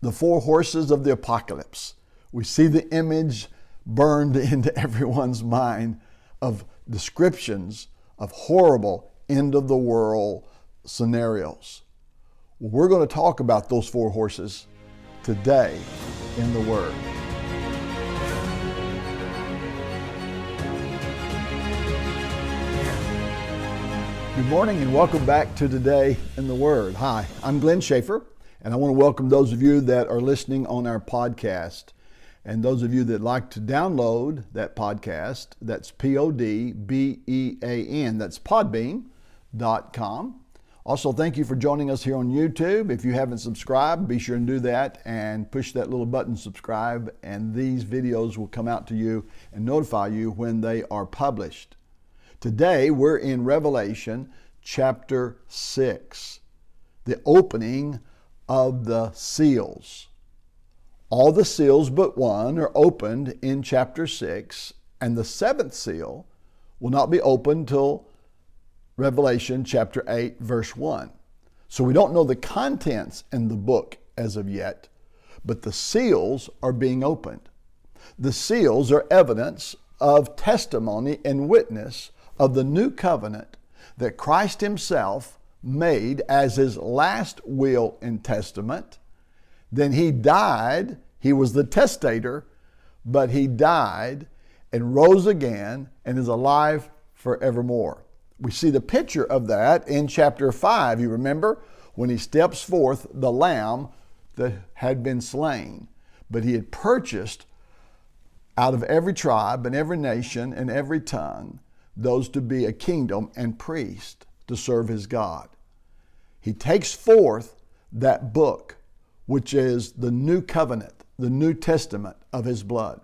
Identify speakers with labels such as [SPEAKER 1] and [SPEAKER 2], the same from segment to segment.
[SPEAKER 1] the four horses of the apocalypse. We see the image burned into everyone's mind of descriptions of horrible end of the world scenarios. We're going to talk about those four horses today in the Word. Good morning and welcome back to Today in the Word. Hi, I'm Glenn Schaefer, and I want to welcome those of you that are listening on our podcast. And those of you that like to download that podcast, that's Podbean, that's podbean.com. Also, thank you for joining us here on YouTube. If you haven't subscribed, be sure and do that and push that little button, subscribe, and these videos will come out to you and notify you when they are published. Today, we're in Revelation chapter 6, the opening of the seals. All the seals but one are opened in chapter 6, and the seventh seal will not be opened till Revelation chapter 8, verse 1. So we don't know the contents in the book as of yet, but the seals are being opened. The seals are evidence of testimony and witness of the new covenant that Christ himself made as his last will and testament. Then he died. He was the testator, but he died and rose again and is alive forevermore. We see the picture of that in chapter 5. You remember when he steps forth, the lamb that had been slain, but he had purchased out of every tribe and every nation and every tongue those to be a kingdom and priest to serve his God. He takes forth that book, which is the new covenant, the New Testament of his blood.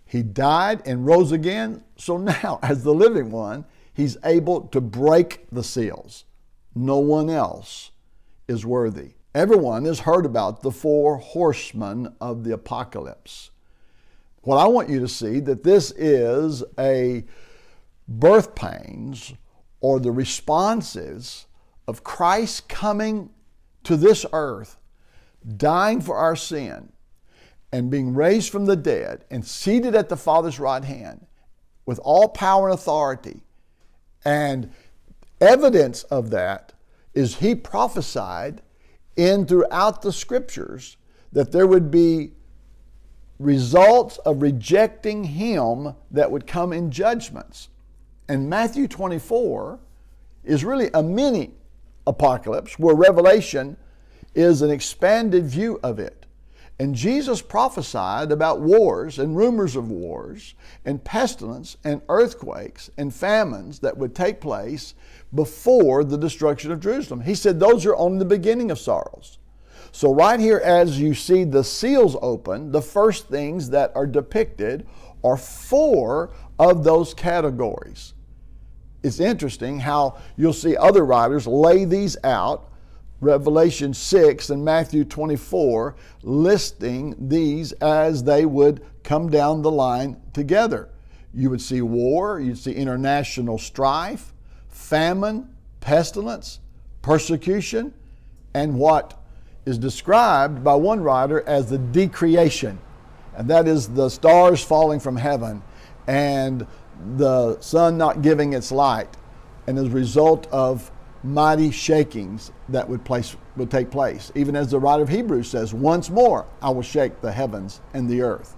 [SPEAKER 1] He died and rose again, so now as the living one, he's able to break the seals. No one else is worthy. Everyone has heard about the four horsemen of the apocalypse. What I want you to see that this is a birth pains or the responses of Christ coming to this earth, dying for our sin, and being raised from the dead and seated at the Father's right hand with all power and authority. And evidence of that is he prophesied in throughout the scriptures that there would be results of rejecting him that would come in judgments. And Matthew 24 is really a mini apocalypse where Revelation is an expanded view of it. And Jesus prophesied about wars and rumors of wars and pestilence and earthquakes and famines that would take place before the destruction of Jerusalem. He said those are only the beginning of sorrows. So right here, as you see the seals open, the first things that are depicted are four of those categories. It's interesting how you'll see other writers lay these out, Revelation 6 and Matthew 24, listing these as they would come down the line together. You would see war, you'd see international strife, famine, pestilence, persecution, and what is described by one writer as the decreation. And that is the stars falling from heaven and the sun not giving its light, and as a result of mighty shakings that would take place. Even as the writer of Hebrews says, once more I will shake the heavens and the earth.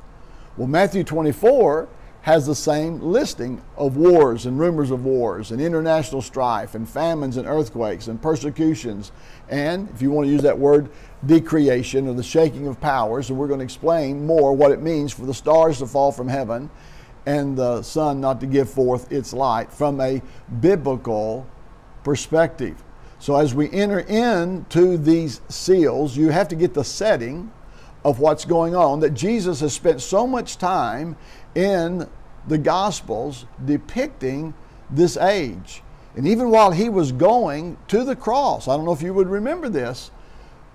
[SPEAKER 1] Well, Matthew 24 has the same listing of wars and rumors of wars and international strife and famines and earthquakes and persecutions. And if you want to use that word, decreation or the shaking of powers, and we're going to explain more what it means for the stars to fall from heaven and the sun not to give forth its light from a biblical perspective. So as we enter into these seals, you have to get the setting of what's going on, that Jesus has spent so much time in the Gospels depicting this age. And even while he was going to the cross, I don't know if you would remember this,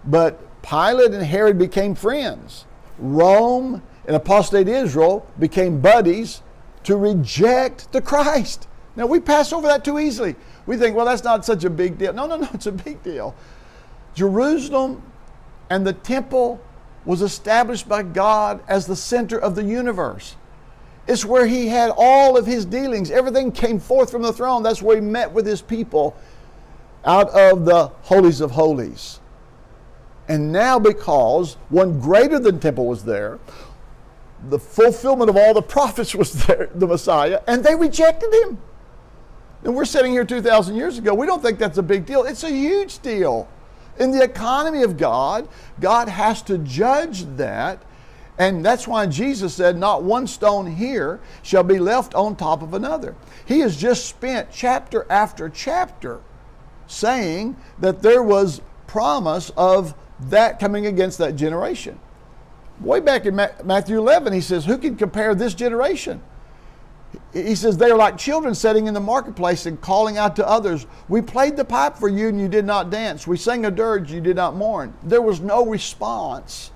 [SPEAKER 1] but Pilate and Herod became friends. Rome and apostate Israel became buddies to reject the Christ. Now we pass over that too easily. We think, well, that's not such a big deal. No, it's a big deal. Jerusalem And the temple was established by God as the center of the universe. It's where he had all of his dealings. Everything came forth from the throne. That's where he met with his people out of the holies of holies. And now, because one greater than temple was there, the fulfillment of all the prophets was there, the Messiah, and they rejected him. And we're sitting here 2,000 years ago. We don't think that's a big deal. It's a huge deal. In the economy of God, God has to judge that. And that's why Jesus said, not one stone here shall be left on top of another. He has just spent chapter after chapter saying that there was promise of that coming against that generation. Way back in Matthew 11, he says, who can compare this generation? He says, they are like children sitting in the marketplace and calling out to others, we played the pipe for you and you did not dance. We sang a dirge, you did not mourn. There was no response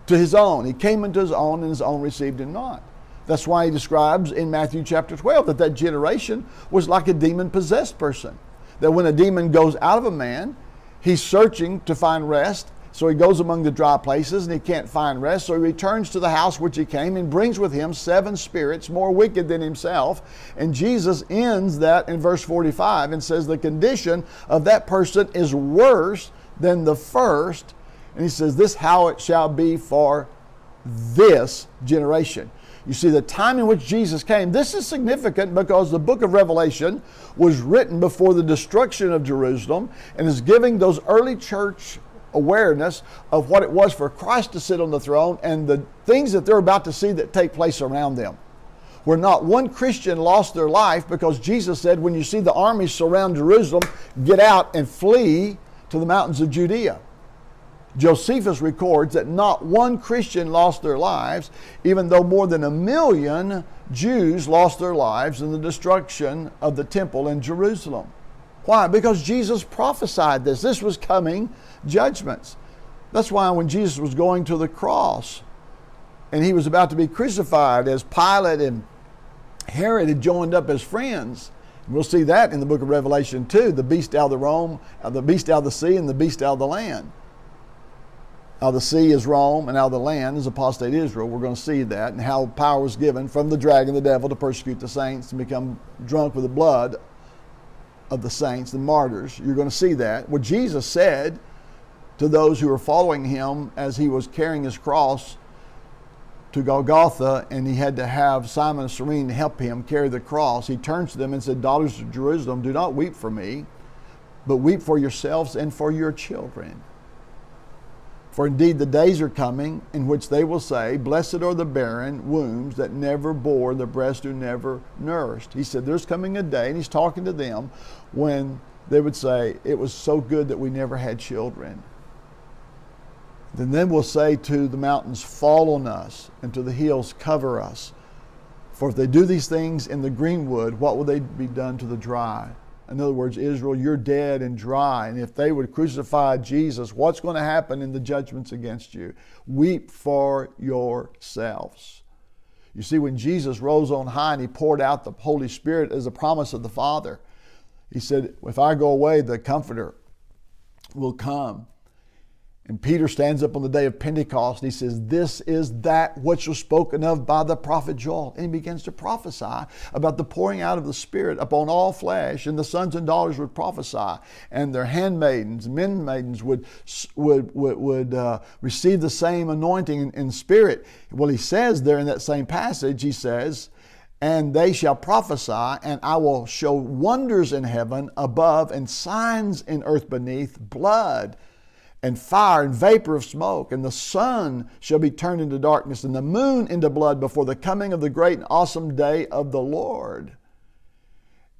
[SPEAKER 1] to his own. He came into his own and his own received him not. That's why he describes in Matthew chapter 12 that generation was like a demon-possessed person. That when a demon goes out of a man, he's searching to find rest. So he goes among the dry places and he can't find rest. So he returns to the house which he came and brings with him 7 spirits more wicked than himself. And Jesus ends that in verse 45 and says the condition of that person is worse than the first. And he says, this how it shall be for this generation. You see, the time in which Jesus came, this is significant because the book of Revelation was written before the destruction of Jerusalem and is giving those early church awareness of what it was for Christ to sit on the throne and the things that they're about to see that take place around them. Where not one Christian lost their life because Jesus said, when you see the armies surround Jerusalem, get out and flee to the mountains of Judea. Josephus records that not one Christian lost their lives, even though more than 1 million Jews lost their lives in the destruction of the temple in Jerusalem. Why? Because Jesus prophesied this. This was coming judgments. That's why when Jesus was going to the cross and he was about to be crucified, as Pilate and Herod had joined up as friends, we'll see that in the book of Revelation too, the beast out of the beast out of the sea and the beast out of the land. Out of the sea is Rome, and out of the land is apostate Israel. We're going to see that, and how power was given from the dragon, the devil, to persecute the saints and become drunk with the blood of the saints, the martyrs. You're going to see that. What Jesus said to those who were following him as he was carrying his cross to Golgotha, and he had to have Simon of Cyrene help him carry the cross. He turns to them and said, daughters of Jerusalem, do not weep for me, but weep for yourselves and for your children. For indeed the days are coming in which they will say, blessed are the barren wombs that never bore, the breast who never nourished. He said there's coming a day, and he's talking to them, when they would say, it was so good that we never had children. Then we'll say to the mountains, fall on us, and to the hills, cover us. For if they do these things in the green wood, what will they be done to the dry? In other words, Israel, you're dead and dry. And if they would crucify Jesus, what's going to happen in the judgments against you? Weep for yourselves. You see, when Jesus rose on high and he poured out the Holy Spirit as a promise of the Father, he said, if I go away, the Comforter will come. And Peter stands up on the day of Pentecost and he says, this is that which was spoken of by the prophet Joel. And he begins to prophesy about the pouring out of the Spirit upon all flesh, and the sons and daughters would prophesy, and their handmaidens, men maidens would receive the same anointing in spirit. Well, he says there in that same passage, he says, and they shall prophesy, and I will show wonders in heaven above and signs in earth beneath, blood and fire and vapor of smoke, and the sun shall be turned into darkness and the moon into blood before the coming of the great and awesome day of the Lord.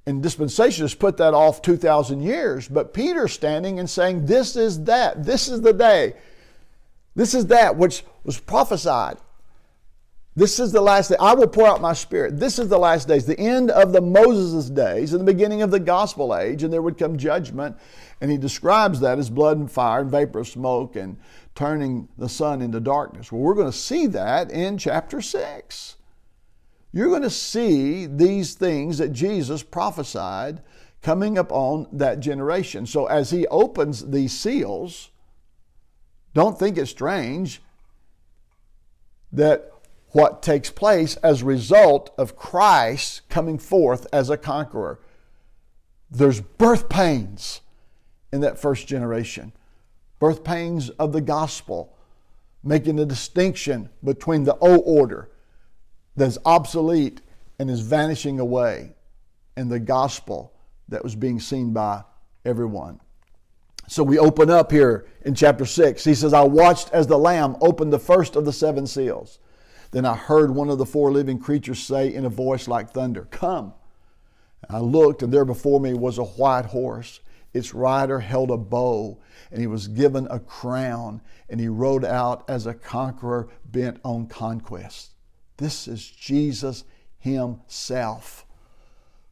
[SPEAKER 1] And dispensationalists put that off 2,000 years, but Peter's standing and saying, this is that. This is the day. This is that which was prophesied. This is the last day. I will pour out my Spirit. This is the last days, the end of the Moses' days and the beginning of the gospel age, and there would come judgment. And he describes that as blood and fire and vapor of smoke and turning the sun into darkness. Well, we're going to see that in chapter 6. You're going to see these things that Jesus prophesied coming upon that generation. So as he opens these seals, Don't think it's strange that what takes place as a result of Christ coming forth as a conqueror. There's birth pains in that first generation. Birth pains of the gospel, making a distinction between the old order that's obsolete and is vanishing away, and the gospel that was being seen by everyone. So we open up here in chapter 6. He says, I watched as the Lamb opened the first of the 7 seals. Then I heard one of the 4 living creatures say in a voice like thunder, Come. I looked, and there before me was a white horse. Its rider held a bow, and he was given a crown, and he rode out as a conqueror bent on conquest. This is Jesus himself.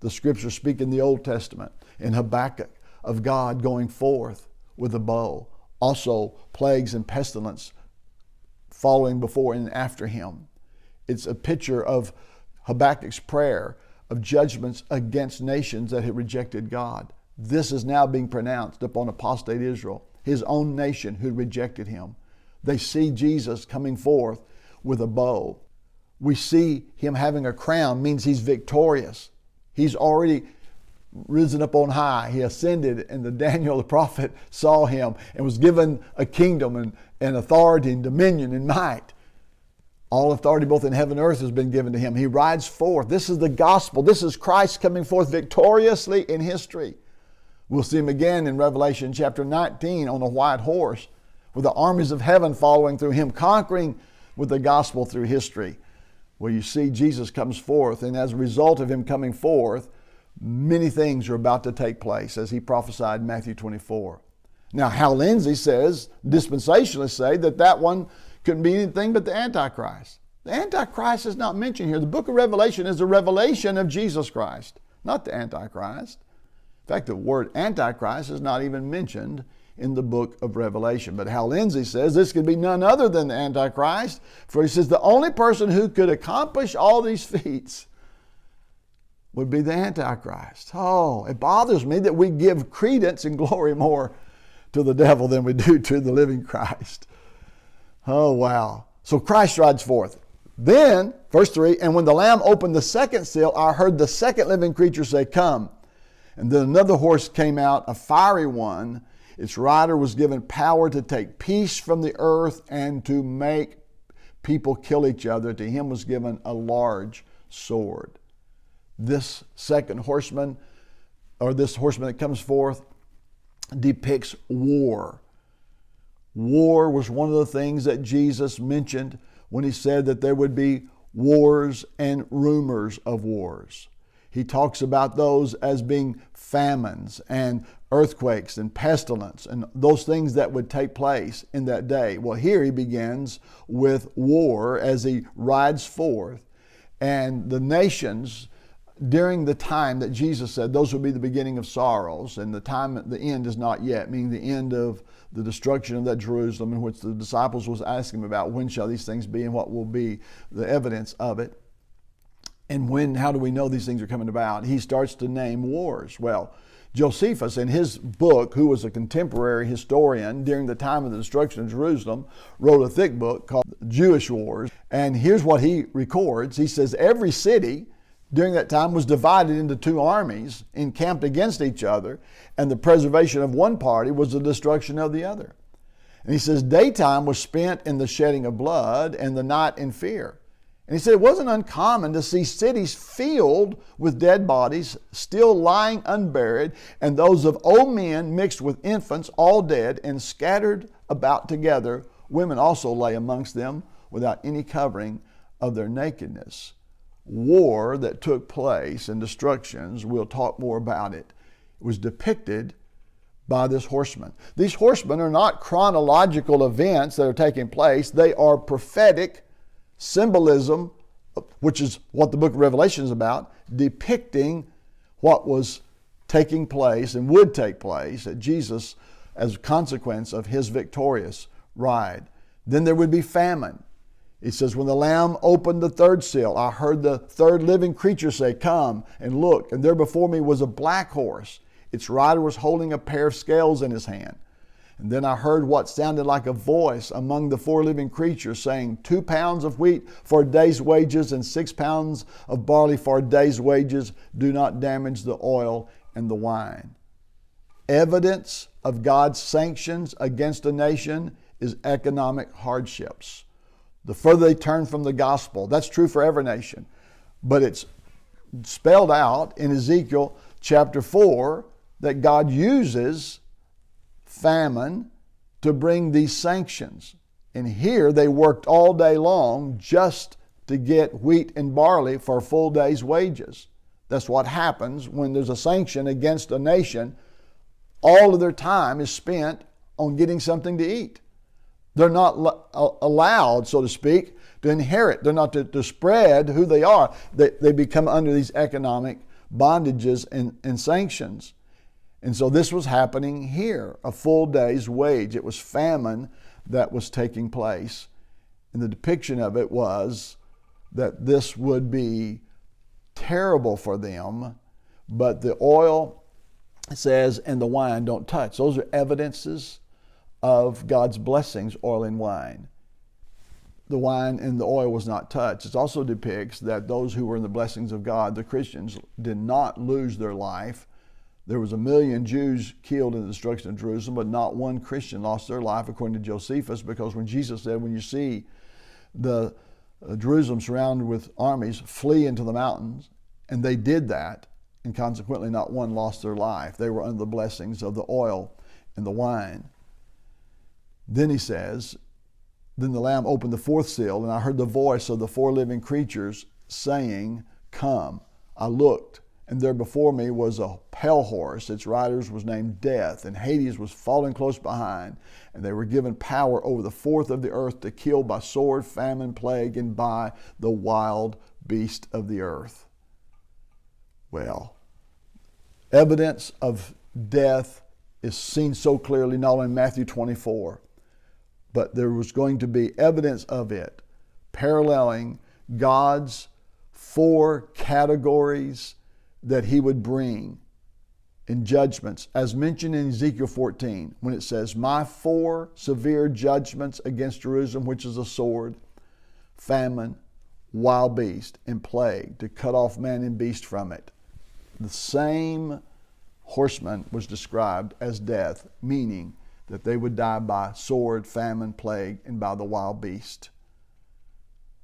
[SPEAKER 1] The scriptures speak in the Old Testament, in Habakkuk, of God going forth with a bow. Also, plagues and pestilence following before and after him. It's a picture of Habakkuk's prayer of judgments against nations that had rejected God. This is now being pronounced upon apostate Israel, his own nation who rejected him. They see Jesus coming forth with a bow. We see him having a crown, means he's victorious. He's already risen up on high. He ascended, and the Daniel the prophet saw him and was given a kingdom and authority and dominion and might. All authority both in heaven and earth has been given to him. He rides forth. This is the gospel. This is Christ coming forth victoriously in history. We'll see him again in Revelation chapter 19 on a white horse with the armies of heaven following through him, conquering with the gospel through history. Well, you see Jesus comes forth, and as a result of him coming forth, many things are about to take place, as he prophesied in Matthew 24. Now, Hal Lindsey says, dispensationalists say, that one couldn't be anything but the Antichrist. The Antichrist is not mentioned here. The book of Revelation is a revelation of Jesus Christ, not the Antichrist. In fact, the word Antichrist is not even mentioned in the book of Revelation. But Hal Lindsey says this could be none other than the Antichrist, for he says the only person who could accomplish all these feats would be the Antichrist. Oh, it bothers me that we give credence and glory more to the devil than we do to the living Christ. Oh, wow. So Christ rides forth. Then, verse 3, and when the Lamb opened the second seal, I heard the second living creature say, Come. And then another horse came out, a fiery one. Its rider was given power to take peace from the earth and to make people kill each other. To him was given a large sword. This second horseman, or this horseman that comes forth, depicts war. War was one of the things that Jesus mentioned when he said that there would be wars and rumors of wars. He talks about those as being famines and earthquakes and pestilence and those things that would take place in that day. Well, here he begins with war as he rides forth, and the nations during the time that Jesus said those would be the beginning of sorrows, and the time at the end is not yet, meaning the end of the destruction of that Jerusalem, in which the disciples was asking about when shall these things be and what will be the evidence of it. And how do we know these things are coming about? He starts to name wars. Well, Josephus, in his book, who was a contemporary historian during the time of the destruction of Jerusalem, wrote a thick book called Jewish Wars. And here's what he records. He says every city during that time was divided into 2 armies, encamped against each other, and the preservation of one party was the destruction of the other. And he says daytime was spent in the shedding of blood and the night in fear. And he said it wasn't uncommon to see cities filled with dead bodies, still lying unburied, and those of old men mixed with infants, all dead and scattered about together. Women also lay amongst them without any covering of their nakedness. War that took place and destructions, we'll talk more about it, was depicted by this horseman. These horsemen are not chronological events that are taking place. They are prophetic symbolism, which is what the book of Revelation is about, depicting what was taking place and would take place at Jesus as a consequence of his victorious ride. Then there would be famine. It says, when the Lamb opened the third seal, I heard the third living creature say, Come and look. And there before me was a black horse. Its rider was holding a pair of scales in his hand. And then I heard what sounded like a voice among the four living creatures saying, 2 pounds of wheat for a day's wages and 6 pounds of barley for a day's wages. Do not damage the oil and the wine. Evidence of God's sanctions against a nation is economic hardships. The further they turn from the gospel, that's true for every nation, but it's spelled out in Ezekiel chapter 4 that God uses famine to bring these sanctions. And here they worked all day long just to get wheat and barley for a full day's wages. That's what happens when there's a sanction against a nation. All of their time is spent on getting something to eat. They're not allowed, so to speak, to inherit. They're not to spread who they are. They become under these economic bondages and sanctions. And so this was happening here, a full day's wage. It was famine that was taking place. And the depiction of it was that this would be terrible for them, but the oil, it says, and the wine don't touch. Those are evidences of God's blessings, oil and wine. The wine and the oil was not touched. It also depicts that those who were in the blessings of God, the Christians, did not lose their life. There was 1 million Jews killed in the destruction of Jerusalem, but not one Christian lost their life, according to Josephus, because when Jesus said, when you see the Jerusalem surrounded with armies, flee into the mountains, and they did that, and consequently not one lost their life. They were under the blessings of the oil and the wine. Then he says, then the Lamb opened the fourth seal, and I heard the voice of the four living creatures saying, come. I looked, and there before me was a pale horse. Its rider was named Death, and Hades was following close behind. And they were given power over the fourth of the earth to kill by sword, famine, plague, and by the wild beast of the earth. Well, evidence of death is seen so clearly not only in Matthew 24, but there was going to be evidence of it paralleling God's 4 categories that he would bring in judgments, as mentioned in Ezekiel 14, when it says, my 4 severe judgments against Jerusalem, which is a sword, famine, wild beast, and plague, to cut off man and beast from it. The same horseman was described as death, meaning that they would die by sword, famine, plague, and by the wild beast.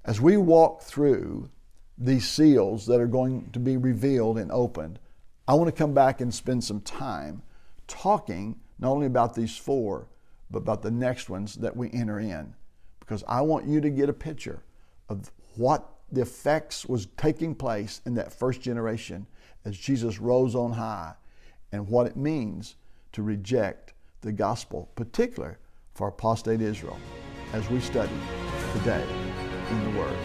[SPEAKER 1] As we walk through these seals that are going to be revealed and opened, I want to come back and spend some time talking not only about these 4, but about the next ones that we enter in. Because I want you to get a picture of what the effects was taking place in that first generation as Jesus rose on high, and what it means to reject the gospel, particularly for apostate Israel, as we study today in the Word.